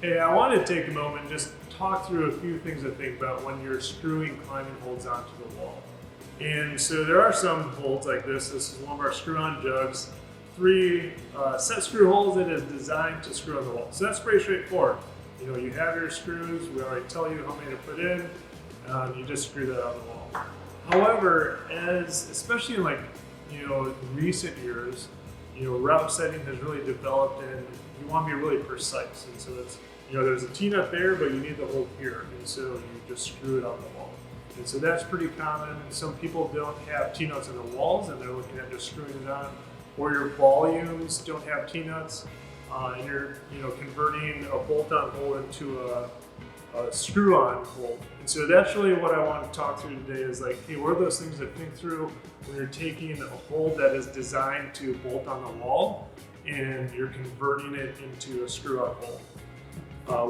Hey, I want to take a moment and just talk through a few things to think about when you're screwing climbing holds onto the wall. And so there are some holds like this. This is one of our screw-on jugs. 3 set screw holes that is designed to screw on the wall. So that's pretty straightforward. You know, you have your screws. We already tell you how many to put in. You just screw that on the wall. However, especially in recent years, route setting has really developed, and you want to be really precise. And so it's there's a T-nut there, but you need the hole here, and so you just screw it on the wall. And so that's pretty common. Some people don't have T-nuts in the walls, and they're looking at just screwing it on. Or your volumes don't have T-nuts, and you're converting a bolt-on hole into a screw-on hole. And so that's really what I want to talk through today is hey, what are those things to think through when you're taking a hole that is designed to bolt on the wall and you're converting it into a screw-on hole.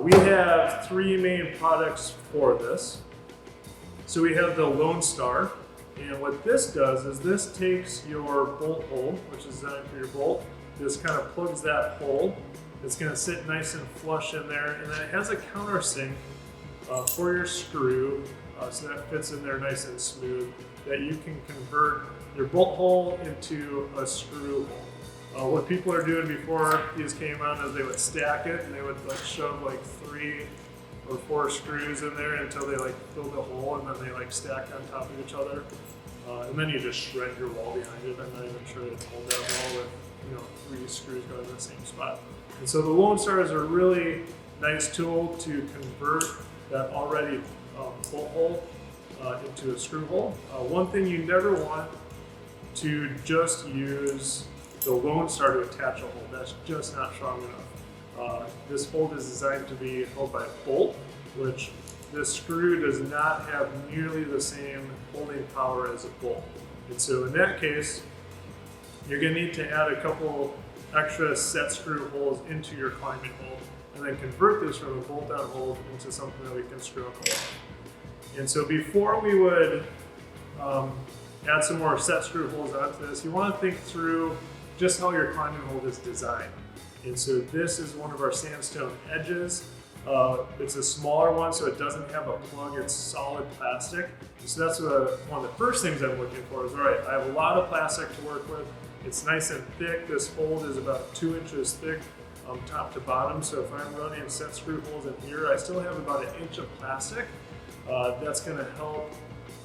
We have 3 main products for this. So we have the Lonestar, and what this does is this takes your bolt hole, which is designed for your bolt. This kind of plugs that hole. It's going to sit nice and flush in there, and then it has a countersink for your screw, so that fits in there nice and smooth, that you can convert your bolt hole into a screw hole. What people are doing before these came on is they would stack it, and they would shove 3 or 4 screws in there until they filled the hole, and then they stacked on top of each other. And then you just shred your wall behind it. I'm not even sure it'd hold that wall with 3 screws going in the same spot. And so the Lonestar is a really nice tool to convert that already bolt hole into a screw hole. One thing you never want to just use the Lonestar to attach a hole. That's just not strong enough. This bolt is designed to be held by a bolt, which this screw does not have nearly the same holding power as a bolt. And so in that case, you're going to need to add a couple extra set screw holes into your climbing hole, and then convert this from a bolt-on hole into something that we can screw on the wall. And so before we would add some more set screw holes onto this, you want to think through just how your climbing hole is designed. And so this is one of our sandstone edges. It's a smaller one, so it doesn't have a plug, it's solid plastic. And so that's one of the first things I'm looking for is, all right, I have a lot of plastic to work with. It's nice and thick. This hold is about 2 inches thick top to bottom. So if I'm running set screw holes in here, I still have about 1 inch of plastic. That's gonna help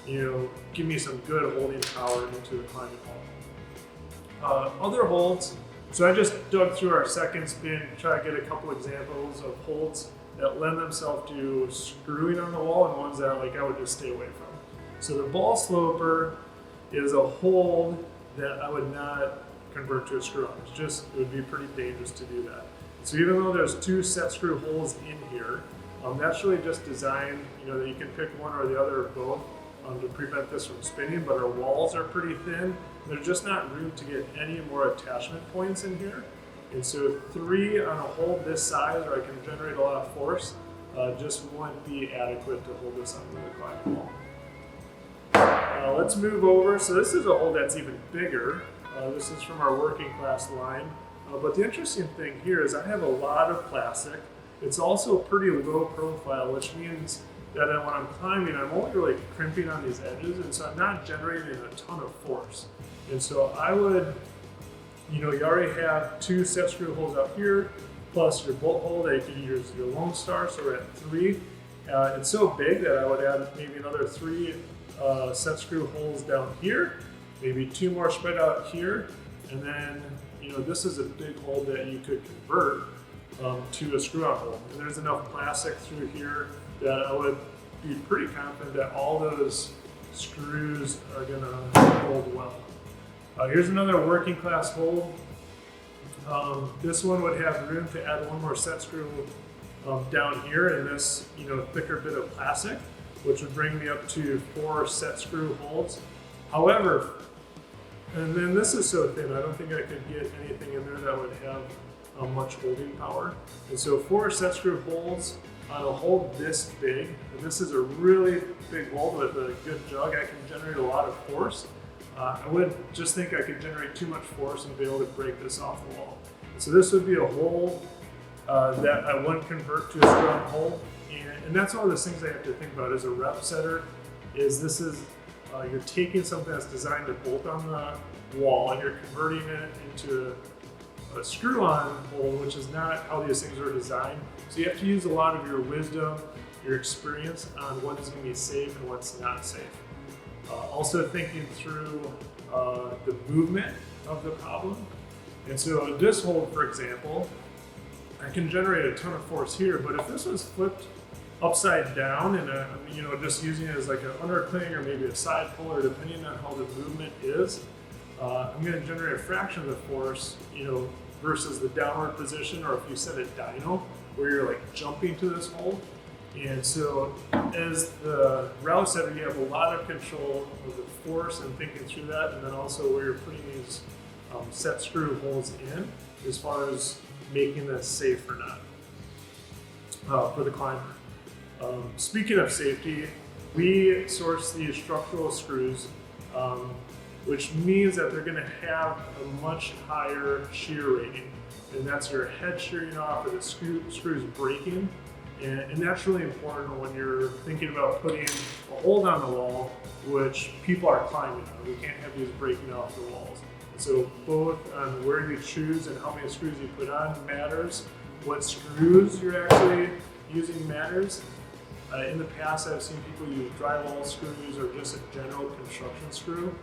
give me some good holding power into the climbing hole. Other holds, so I just dug through our second spin to try to get a couple examples of holds that lend themselves to screwing on the wall and ones that I would just stay away from. So the ball sloper is a hold that I would not convert to a screw on. It would be pretty dangerous to do that. So even though there's 2 set screw holes in here, that's really just designed that you can pick one or the other or both to prevent this from spinning, but our walls are pretty thin. There's just not room to get any more attachment points in here. And so 3 on a hole this size, where I can generate a lot of force, just wouldn't be adequate to hold this onto the climbing wall. Let's move over. So this is a hole that's even bigger. This is from our working class line. But the interesting thing here is I have a lot of plastic. It's also pretty low profile, which means that when I'm climbing, I'm only really crimping on these edges, and so I'm not generating a ton of force. And so I would, you already have 2 set screw holes out here, plus your bolt hole that you can use your Lonestar, so we're at 3. It's so big that I would add maybe another 3 set screw holes down here, maybe 2 more spread out here, and then this is a big hole that you could convert to a screw-on hole. And there's enough plastic through here that I would be pretty confident that all those screws are going to hold well. Here's another working class hole. This one would have room to add 1 more set screw down here in this thicker bit of plastic, which would bring me up to 4 set screw holes. However, and then this is so thin, I don't think I could get anything in there that would have much holding power. And so 4 set screw holes on a hole this big, and this is a really big hole with a good jug, I can generate a lot of force. I would just think I could generate too much force and be able to break this off the wall. So this would be a hole that I wouldn't convert to a screw-on hold. And that's one of those things I have to think about as a Routesetter, is this is, you're taking something that's designed to bolt on the wall and you're converting it into a screw-on hold, which is not how these things are designed. So you have to use a lot of your wisdom, your experience on what is going to be safe and what's not safe. Also thinking through the movement of the problem. And so this hold, for example, I can generate a ton of force here, but if this was flipped upside down and just using it as like an undercling or maybe a side puller, depending on how the movement is, I'm going to generate a fraction of the force, versus the downward position, or if you set a dyno where you're like jumping to this hold. And so as the Routesetter, you have a lot of control of the force and thinking through that, and then also where you're putting these set screw holes in as far as making this safe or not for the climber. Speaking of safety, we source these structural screws, which means that they're going to have a much higher shear rating, and that's your head shearing off or the screws breaking. And that's really important when you're thinking about putting a hold on the wall, which people are climbing on. We can't have these breaking off the walls. And so both on where you choose and how many screws you put on matters. What screws you're actually using matters. In the past, I've seen people use drywall screws or just a general construction screw.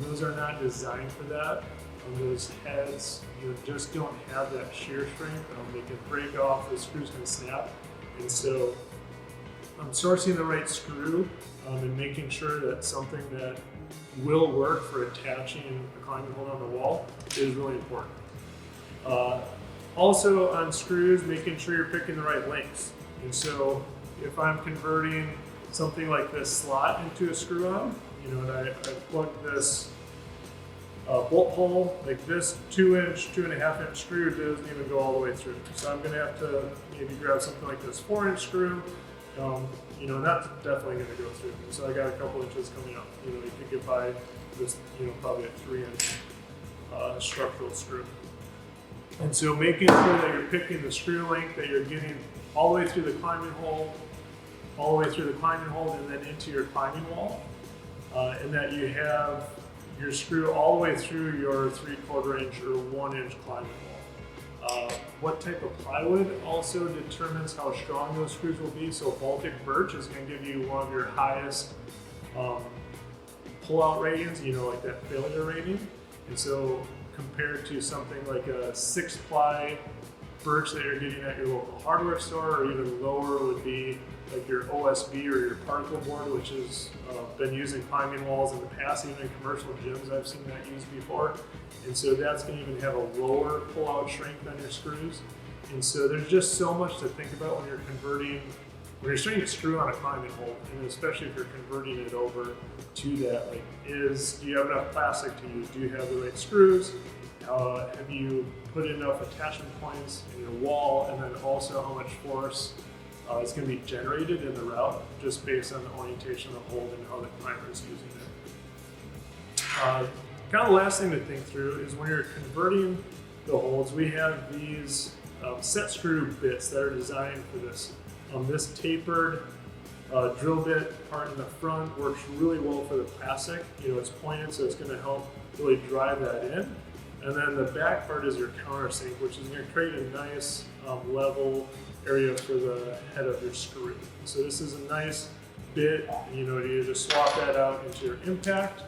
Those are not designed for that. Those heads just don't have that shear strength. They can break off, the screws can snap. And so sourcing the right screw and making sure that something that will work for attaching a climbing hold on the wall is really important. Also on screws, making sure you're picking the right lengths. And so if I'm converting something like this slot into a screw-on, and I plug this bolt hole, like this 2-inch, 2.5-inch screw doesn't even go all the way through. So I'm gonna have to maybe grab something like this 4-inch screw, and that's definitely gonna go through. So I got a couple inches coming up. You could get by this, probably a 3-inch structural screw. And so making sure that you're picking the screw length that you're getting all the way through the climbing hold, and then into your climbing wall, and that you have your screw all the way through your 3/4 inch or 1-inch climbing wall. What type of plywood also determines how strong those screws will be. So Baltic birch is going to give you one of your highest pull-out ratings, like that failure rating. And so compared to something like a 6-ply birch that you're getting at your local hardware store, or even lower would be like your OSB or your particle board, which has been used in climbing walls in the past, even in commercial gyms I've seen that used before. And so that's going to even have a lower pull-out strength on your screws. And so there's just so much to think about when you're starting to screw on a climbing hold, and especially if you're converting it over to that. Like, do you have enough plastic to use? Do you have the right screws? Have you put enough attachment points in your wall? And then also how much force is going to be generated in the route, just based on the orientation of the hold and how the climber is using it. Kind of the last thing to think through is when you're converting the holds, we have these set screw bits that are designed for this. This tapered drill bit part in the front works really well for the plastic. It's pointed, so it's going to help really drive that in. And then the back part is your countersink, which is going to create a nice level area for the head of your screw. So this is a nice bit. You just swap that out into your impact,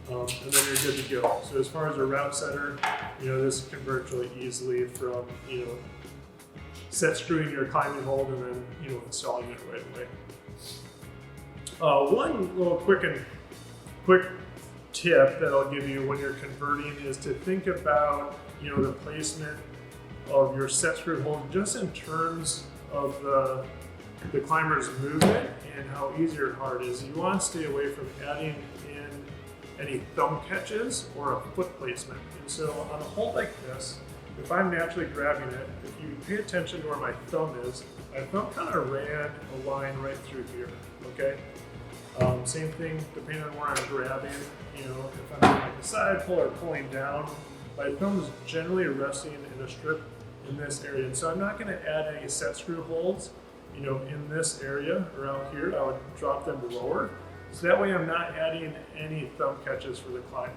and then you're good to go. So as far as a Routesetter, this converts really easily from set screwing your climbing hold and then installing it right away. One little quick tip that I'll give you when you're converting is to think about the placement of your set screw hold just in terms of the climber's movement and how easy or hard it is. You want to stay away from adding in any thumb catches or a foot placement. And so on a hold like this, if I'm naturally grabbing it, if you pay attention to where my thumb is, my thumb kind of ran a line right through here, okay? Same thing depending on where I'm grabbing. If I'm doing like a side pull or pulling down, my thumb is generally resting in a strip in this area. And so I'm not going to add any set screw holes, you know, in this area around here. I would drop them lower. So that way I'm not adding any thumb catches for the climber.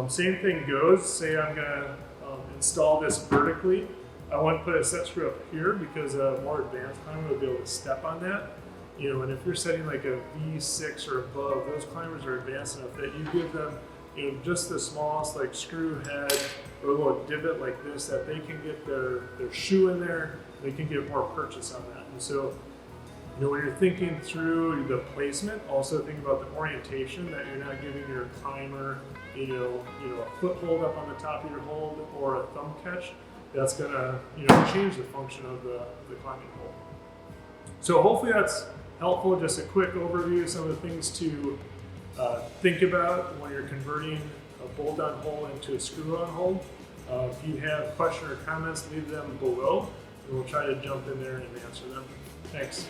Same thing goes, say I'm going to install this vertically. I want to put a set screw up here because a more advanced climber will be able to step on that. You know, and if you're setting like a V6 or above, those climbers are advanced enough that you give them, you know, just the smallest like screw head or a little divot like this, that they can get their shoe in there, they can get more purchase on that. And so, you know, when you're thinking through the placement, also think about the orientation, that you're not giving your climber, you know, a foothold up on the top of your hold or a thumb catch. That's gonna, you know, change the function of the climbing hole. So hopefully that's helpful. Just a quick overview of some of the things to think about when you're converting a bolt-on hole into a screw-on hole. If you have questions or comments, leave them below, and we'll try to jump in there and answer them. Thanks.